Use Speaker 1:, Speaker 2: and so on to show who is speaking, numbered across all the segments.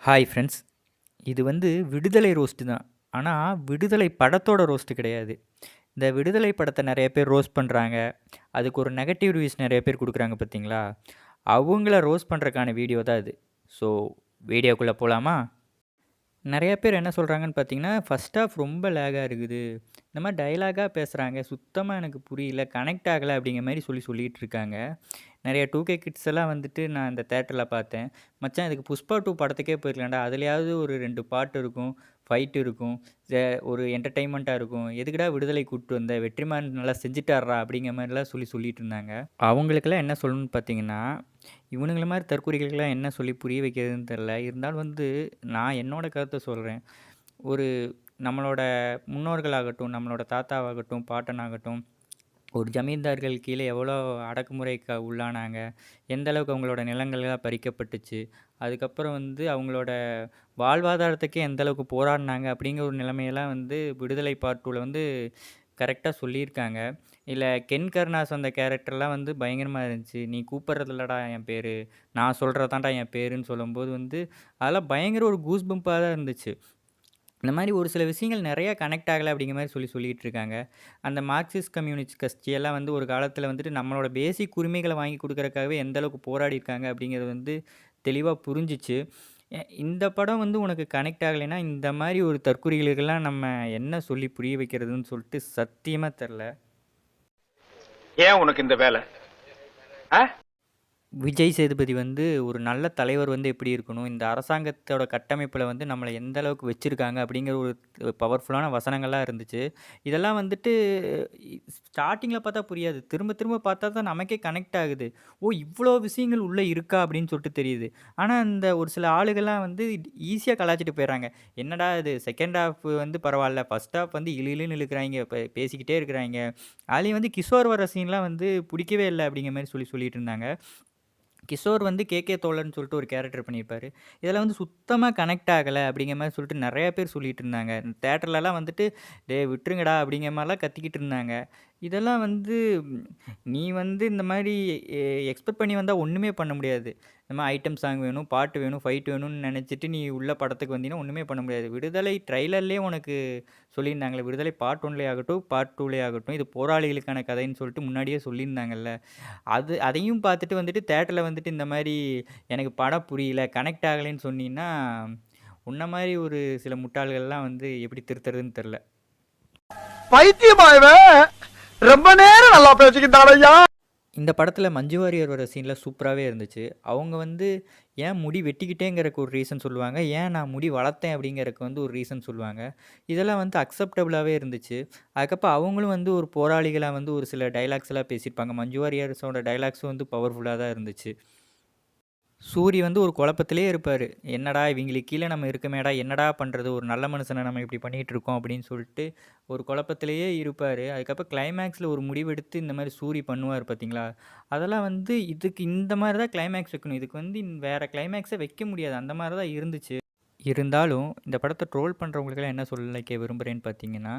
Speaker 1: Hi friends. இது விடுதலை roast தான். ஆனா, விடுதலை படத்தோட ரோஸ்ட்டு கிடையாது. இந்த விடுதலை படத்த நெறைய பேர் ரோஸ்ட் பண்றாங்க. அதுக்கு ஒரு நெகட்டிவ் ரிவ்யூஸ் நெறைய பேர் குடுக்குறாங்க பார்த்தீங்களா? அவங்கள ரோஸ்ட் பண்றக்கான வீடியோ தான் இது. ஸோ, வீடியோக்குள்ள போலாமா? நெறைய பேர் என்ன சொல்றாங்கன்னு பார்த்தீங்கன்னா, ஃபர்ஸ்ட் ஹாஃப் ரொம்ப லேகா இருக்குது. இந்த மாரி டயலாகா பேசுறாங்க. சுத்தமா எனக்கு புரியல. கனெக்ட் ஆகல அப்படிங்கிற மாரி சொல்லிட்டு இருக்காங்க. நெறைய 2கே கிட்ஸ் எல்லாம் நான் இந்த தியேட்டர்ல பார்த்தேன். "மச்சான் இதுக்கு புஷ்பா 2 படத்துக்கே போயிருக்கலாம்டா. அதுலயாவது ஒரு 2 பாட்டு இருக்கும், ஃபைட் இருக்கும், ஒரு என்டர்டெயின்மெண்ட்டா இருக்கும். எதுக்குடா விடுதலை கூட்டு வந்த? வெற்றிமாறன் நல்லா செஞ்சுட்டார்றா" அப்படிங்கிற மாரிலாம் சொல்லிட்டு இருந்தாங்க. அவங்களுக்கெல்லாம் என்ன சொல்லணும்னு பார்த்தீங்கன்னா, இவனுங்கள மாரி தற்குறிகளுக்கெல்லாம் என்ன சொல்லி புரிய வைக்கிறதுன்னு தெரில. இருந்தாலும் நான் என்னோட கருத்த சொல்றேன். ஒரு நம்மளோட முன்னோர்களாகட்டும், நம்மளோட தாத்தாவாகட்டும், பாட்டனாகட்டும், ஒரு ஜமீன்தார்கள் கீழே எவ்வளோ அடக்குமுறைக்கு உள்ளானாங்க. எந்த அளவுக்கு அவங்களோட நிலங்கள்லாம் பறிக்கப்பட்டுச்சு. அதுக்கப்புறம் அவங்களோட வாழ்வாதாரத்துக்கே எந்த அளவுக்கு போராடினாங்க அப்படிங்கிற ஒரு நிலைமையெல்லாம் விடுதலை பார்ட் 2ல கரெக்ட்டா சொல்லியிருக்காங்க. இல்ல கென் கருணாஸ் அந்த கேரக்டர்லாம் பயங்கரமா இருந்துச்சு. "நீ கூப்பிடுறது இல்லடா என் பேரு. நான் சொல்றது தான்டா என் பேருன்னு" சொல்லும்போது அதெல்லாம் பயங்கர ஒரு கூஸ் பம்பா தான் இருந்துச்சு. இந்த மாரி ஒரு சில விஷயங்கள் நெறையா கனெக்ட் ஆகல அப்படிங்கிற மாரி சொல்லிட்டு இருக்காங்க. அந்த மார்க்சிஸ்ட் கம்யூனிஸ்ட் கட்சியெல்லாம் ஒரு காலத்தில நம்மளோட பேசிக் உரிமைகள வாங்கி குடுக்குறதுக்காகவே எந்த அளவுக்கு போராடியிருக்காங்க அப்படிங்கிறது தெளிவா புரிஞ்சுச்சு. இந்த படம் உனக்கு கனெக்ட் ஆகலைன்னா, இந்த மாரி ஒரு தற்குறிகளுக்கெல்லாம் நம்ம என்ன சொல்லி புரிய வைக்கிறதுன்னு சொல்லிட்டு சத்தியமா தெர்ல.
Speaker 2: ஏன் உனக்கு இந்த வேலை? ஆ?
Speaker 1: விஜய் சேதுபதி ஒரு நல்ல தலைவர் எப்படி இருக்கணும், இந்த அரசாங்கத்தோட கட்டமைப்பில நம்மள எந்த அளவுக்கு வச்சிருக்காங்க அப்படிங்கிற ஒரு பவர்ஃபுல்லான வசனங்கள்லாம் இருந்துச்சு. இதெல்லாம் ஸ்டார்ட்டிங்கில பார்த்தா புரியாது. திரும்ப திரும்ப பார்த்தா தான் நமக்கே கனெக்ட் ஆகுது. ஓ! இவ்வளோ விஷயங்கள் உள்ள இருக்கா அப்படின்னு சொல்லிட்டு தெரியுது. ஆனா இந்த ஒரு சில ஆளுகள்லாம் ஈஸியா கலாய்ச்சிட்டு போயிடுறாங்க. என்னடா இது செகண்ட் ஹால்ஃப் பரவால்ல. ஃபர்ஸ்ட் ஹால்ஃப் இழு இழுன்னு இழுக்குறாய்ங்க. பேசிக்கிட்டே இருக்கிறாய்ங்க. அதுலயும் கிஷோர் வர சீன்லாம் புடிக்கவே இல்ல அப்படிங்கிற மாரி சொல்லிட்டு இருந்தாங்க. கிஷோர் கேகே தோழர்ன்னு சொல்லிட்டு ஒரு கேரக்டர் பண்ணியிருப்பாரு. இதில சுத்தமா கனெக்ட் ஆகல அப்படிங்கிற மாரி சொல்லிட்டு நெறைய பேர் சொல்லிட்டு இருந்தாங்க. தியேட்டர்லலாம் "டேய் விட்டுருங்கடா" அப்படிங்கிற மாரிலாம் கத்திக்கிட்டு இருந்தாங்க. இதெல்லாம் நீ இந்த மாரி எ எக்ஸ்பெக்ட் பண்ணி வந்தா ஒண்ணுமே பண்ண முடியாது. இந்த மாரி ஐட்டம் சாங் வேணும், பாட்டு வேணும், ஃபைட் வேணும்னு நெனச்சிட்டு நீ உள்ள படத்துக்கு வந்தீன்னா ஒண்ணுமே பண்ண முடியாது. விடுதலை ட்ரெய்லர்லயே உனக்கு சொல்லியிருந்தாங்கல்ல. விடுதலை பார்ட் 1லயே ஆகட்டும், பார்ட் 2லயே ஆகட்டும், இது போராளிகளுக்கான கதைன்னு சொல்லிட்டு முன்னாடியே சொல்லியிருந்தாங்கல்ல. அதையும் பார்த்துட்டு தியேட்டர்ல இந்த மாரி எனக்கு படம் புரியல, கனெக்ட் ஆகலைன்னு சொன்னீன்னா, உன்ன மாரி ஒரு சில முட்டாள்கள்லாம் எப்படி திருத்துறதுன்னு தெர்ல.
Speaker 2: பைத்தியமா இவன்? ரொம்ப நேரம் நல்லா பேசிக்கிட்டான் ஐயா.
Speaker 1: இந்த படத்துல மஞ்சு வாரியர் வர சீன்லாம் சூப்பராவே இருந்துச்சு. அவங்க ஏன் முடி வெட்டிக்கிட்டேங்கிறக்கு ஒரு ரீசன் சொல்லுவாங்க. ஏன் நான் முடி வளர்த்தேன் அப்படிங்கிறக்கு ஒரு ரீசன் சொல்லுவாங்க. இதெல்லாம் அக்செப்டபுளாவே இருந்துச்சு. அதுக்கப்புறம் அவங்களும் ஒரு போராளிகளா ஒரு சில டயலாக்ஸ்லாம் பேசியிருப்பாங்க. மஞ்சு வாரியர்ஸோட டயலாக்ஸும் பவர்ஃபுல்லா தான் இருந்துச்சு. சூரி ஒரு குழப்பத்திலேயே இருப்பாரு. "என்னடா இவங்களுக்கு கீழ நம்ம இருக்கமேடா, என்னடா பண்றது? ஒரு நல்ல மனுஷன நம்ம இப்படி பண்ணிட்டு இருக்கோம்." அப்படின்னு சொல்லிட்டு ஒரு குழப்பத்திலேயே இருப்பாரு. அதுக்கப்புறம் கிளைமேக்ஸ்ல ஒரு முடிவெடுத்து இந்த மாரி சூரி பண்ணுவாரு பார்த்தீங்களா? அதெல்லாம் இதுக்கு இந்த மாரி தான் கிளைமேக்ஸ் வைக்கணும். இதுக்கு வேற கிளைமேக்ஸே வைக்க முடியாது. அந்த மாரி தான் இருந்துச்சு. இருந்தாலும் இந்த படத்த ட்ரோல் பண்றவங்களுக்கெல்லாம் என்ன சொல்லிக்க விரும்புறேன்னு பார்த்தீங்கன்னா,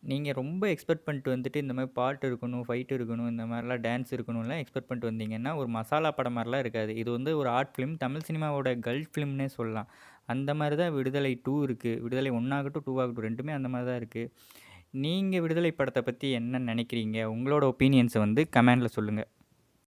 Speaker 1: நீங்க ரொம்ப எக்ஸ்பெக்ட் பண்ணிட்டு இந்த மாரி பாட்டு இருக்கணும், ஃபைட் இருக்கணும், இந்த மாரிலாம் டான்ஸ் இருக்கணும்லாம் எக்ஸ்பெக்ட் பண்ணிட்டு வந்தீங்கன்னா, ஒரு மசாலா படம் மாரிலாம் இருக்காது. இது ஒரு ஆர்ட் ஃபிலிம். தமிழ் சினிமாவோட கல்ட் ஃபிலிம்னே சொல்லலாம். அந்த மாரி தான் விடுதலை 2 இருக்கு. விடுதலை 1 ஆகட்டும், 2 ஆகட்டும் 2மே அந்த மாரி தான் இருக்கு. நீங்க விடுதலை படத்த பத்தி என்ன நெனைக்கிறீங்க? உங்களோட ஒப்பீனியன்ஸ கமெண்ட்ல சொல்லுங்க.